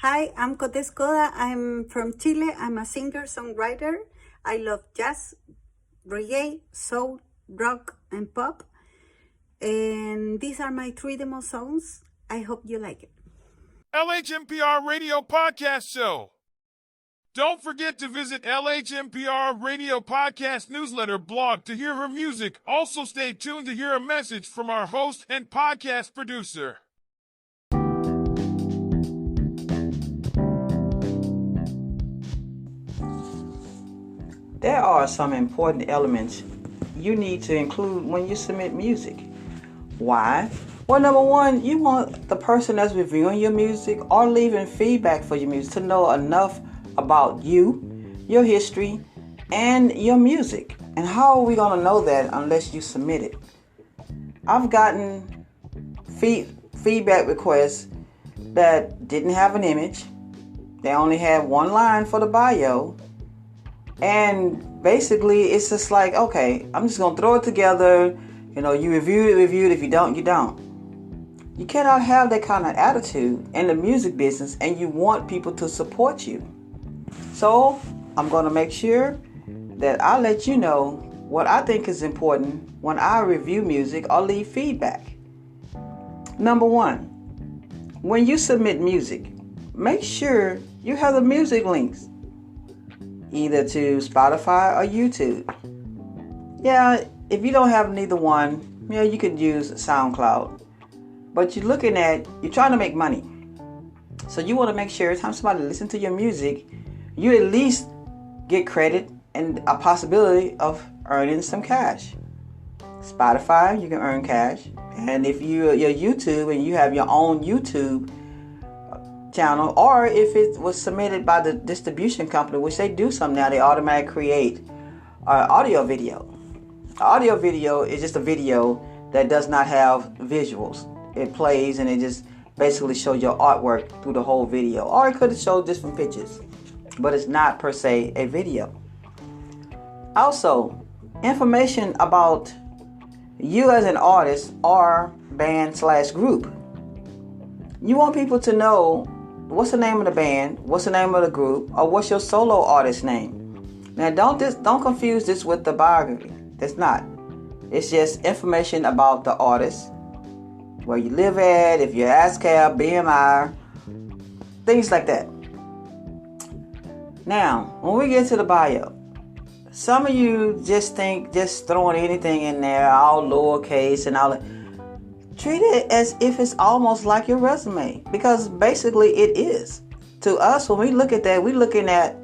Hi, I'm Cote Escoda. I'm from Chile. I'm a singer-songwriter. I love jazz, reggae, soul, rock, and pop. And these are my 3 demo songs. I hope you like it. LHMPR Radio Podcast Show. Don't forget to visit LHMPR Radio Podcast newsletter blog to hear her music. Also stay tuned to hear a message from our host and podcast producer. There are some important elements you need to include when you submit music. Why? Well, number one, you want the person that's reviewing your music or leaving feedback for your music to know enough about you, your history, and your music. And how are we going to know that unless you submit it? I've gotten feedback requests that didn't have an image. They only had one line for the bio. And basically, it's just like, okay, I'm just going to throw it together. You review it. If you don't, you don't. You cannot have that kind of attitude in the music business, and you want people to support you. So I'm going to make sure that I let you know what I think is important when I review music or leave feedback. Number one, when you submit music, make sure you have the music links, either to Spotify or YouTube. Yeah, if you don't have neither one, you could use SoundCloud. But you're trying to make money. So you want to make sure every time somebody listens to your music, you at least get credit and a possibility of earning some cash. Spotify, you can earn cash. And if you're YouTube and you have your own YouTube channel, or if it was submitted by the distribution company, which they do some now, they automatically create audio video. Audio video is just a video that does not have visuals. It plays and it just basically shows your artwork through the whole video, or it could show different pictures, but it's not per se a video. Also, information about you as an artist or band/group. You want people to know what's the name of the band, what's the name of the group, or what's your solo artist name. Now, don't confuse this with the biography. That's not. It's just information about the artist, where you live at, if you're ASCAP, BMI, things like that. Now, when we get to the bio, some of you just think just throwing anything in there, all lowercase and all that. Treat it as if it's almost like your resume, because basically it is. To us, when we look at that, we're looking at,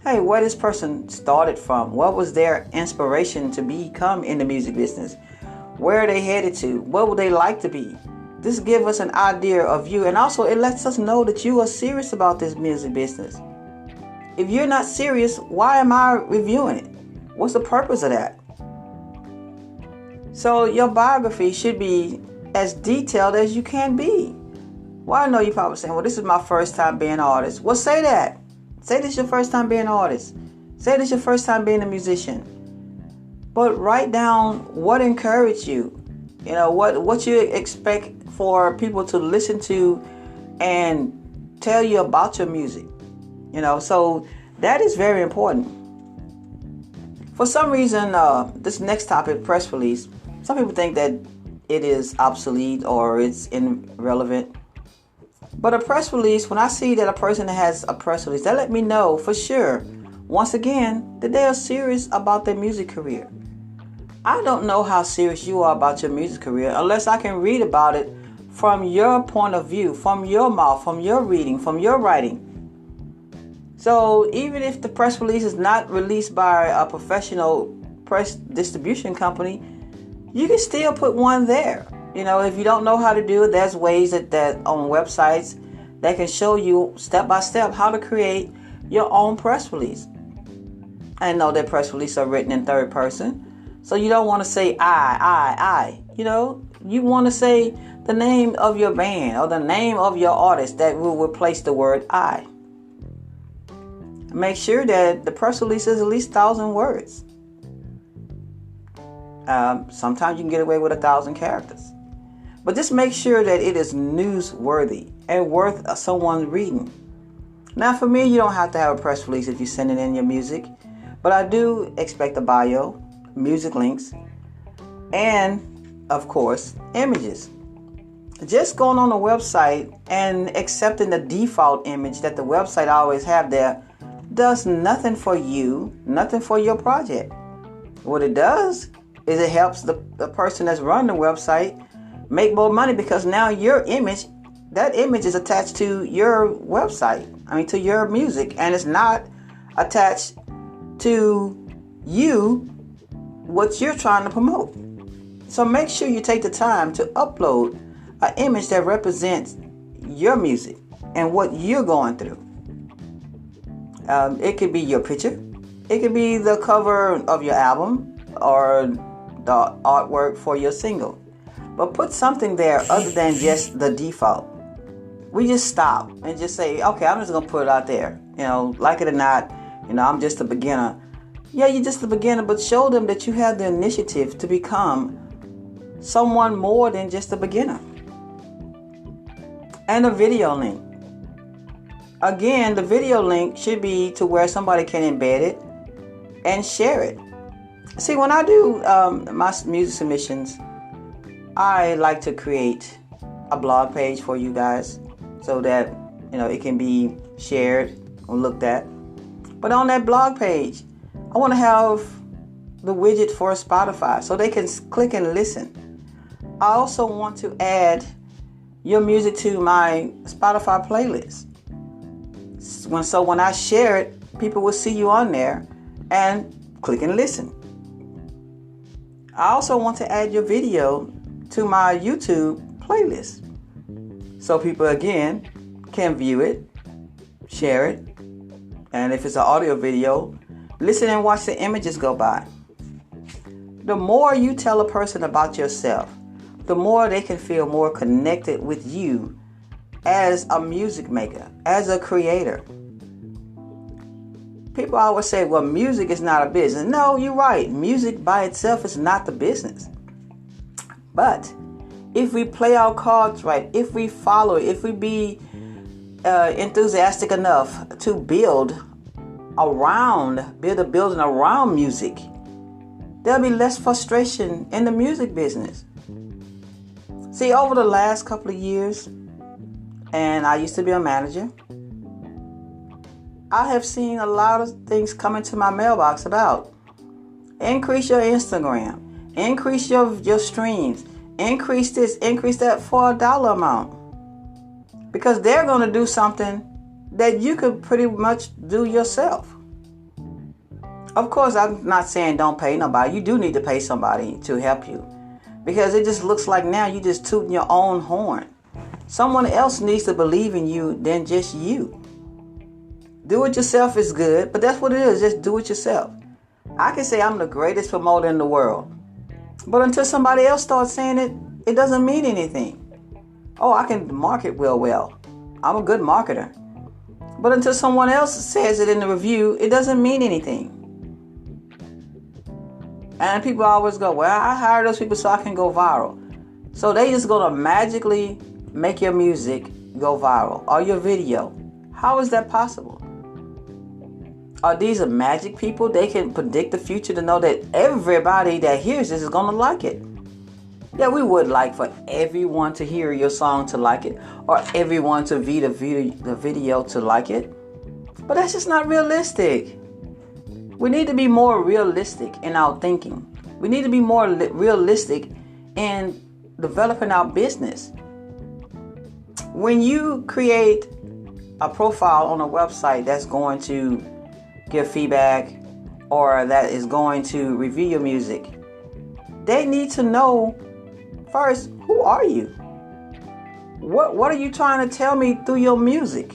hey, where this person started from. What was their inspiration to become in the music business? Where are they headed to? What would they like to be? This gives us an idea of you, and also it lets us know that you are serious about this music business. If you're not serious, why am I reviewing it? What's the purpose of that? So your biography should be as detailed as you can be. Well, I know you're probably saying, well, this is my first time being an artist. Well, say that. Say this is your first time being an artist. Say this is your first time being a musician. But write down what encouraged you. What you expect for people to listen to and tell you about your music. So that is very important. For some reason, this next topic, press release, some people think that it is obsolete or it's irrelevant. But a press release, when I see that a person has a press release, that let me know for sure, once again, that they are serious about their music career. I don't know how serious you are about your music career unless I can read about it from your point of view, from your mouth, from your reading, from your writing. So even if the press release is not released by a professional press distribution company, you can still put one there. If you don't know how to do it, there's ways that on websites that can show you step by step how to create your own press release. I know that press releases are written in third person, so you don't want to say I. You want to say the name of your band or the name of your artist that will replace the word I. Make sure that the press release is at least 1,000 words. Sometimes you can get away with 1,000 characters. But just make sure that it is newsworthy and worth someone reading. Now, for me, you don't have to have a press release if you're sending in your music, but I do expect a bio, music links, and, of course, images. Just going on the website and accepting the default image that the website always have there does nothing for you, nothing for your project. What it does is it helps the person that's running the website make more money, because now your image, that image is attached to your website, to your music, and it's not attached to you, what you're trying to promote. So make sure you take the time to upload an image that represents your music and what you're going through. It could be your picture. It could be the cover of your album or the artwork for your single. But put something there other than just the default. We just stop and just say, okay, I'm just going to put it out there. Like it or not, I'm just a beginner. Yeah, you're just a beginner, but show them that you have the initiative to become someone more than just a beginner. And a video link. Again, the video link should be to where somebody can embed it and share it. See, when I do my music submissions, I like to create a blog page for you guys so that, it can be shared or looked at. But on that blog page, I want to have the widget for Spotify so they can click and listen. I also want to add your music to my Spotify playlist. So when I share it, people will see you on there and click and listen. I also want to add your video to my YouTube playlist, so people again can view it, share it, and if it's an audio video, listen and watch the images go by. The more you tell a person about yourself, the more they can feel more connected with you as a music maker, as a creator. People always say, well, music is not a business. No, you're right. Music by itself is not the business. But if we play our cards right, if we follow it, if we be enthusiastic enough to build a building around music, there'll be less frustration in the music business. See, over the last couple of years, and I used to be a manager, I have seen a lot of things come into my mailbox about increase your Instagram, increase your streams, increase this, increase that for a dollar amount. Because they're going to do something that you could pretty much do yourself. Of course, I'm not saying don't pay nobody. You do need to pay somebody to help you. Because it just looks like now you just tooting your own horn. Someone else needs to believe in you than just you. Do it yourself is good, but that's what it is. Just do it yourself. I can say I'm the greatest promoter in the world. But until somebody else starts saying it, it doesn't mean anything. Oh, I can market well. I'm a good marketer. But until someone else says it in the review, it doesn't mean anything. And people always go, well, I hire those people so I can go viral. So they just going to magically make your music go viral or your video. How is that possible? Are these a magic people? They can predict the future to know that everybody that hears this is going to like it. Yeah, we would like for everyone to hear your song to like it, or everyone to view the video to like it. But that's just not realistic. We need to be more realistic in our thinking. We need to be more realistic in developing our business. When you create a profile on a website that's going to give feedback or that is going to review your music, they need to know first, who are you? What are you trying to tell me through your music?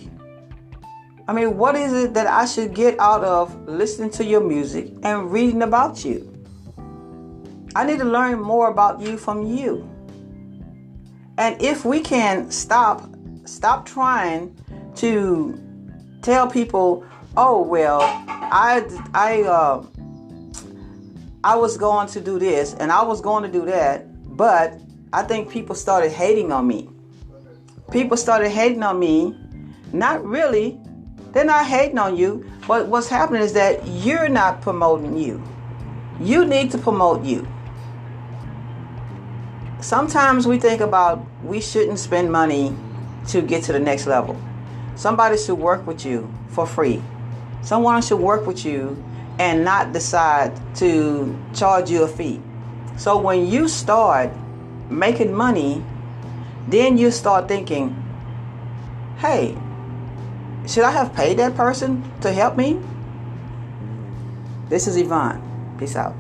What is it that I should get out of listening to your music and reading about you? I need to learn more about you from you. And if we can stop trying to tell people, oh, well, I was going to do this and I was going to do that, but I think people started hating on me. People started hating on me. Not really. They're not hating on you. But what's happening is that you're not promoting you. You need to promote you. Sometimes we think about we shouldn't spend money to get to the next level. Somebody should work with you for free. Someone should work with you and not decide to charge you a fee. So when you start making money, then you start thinking, hey, should I have paid that person to help me? This is Yvonne. Peace out.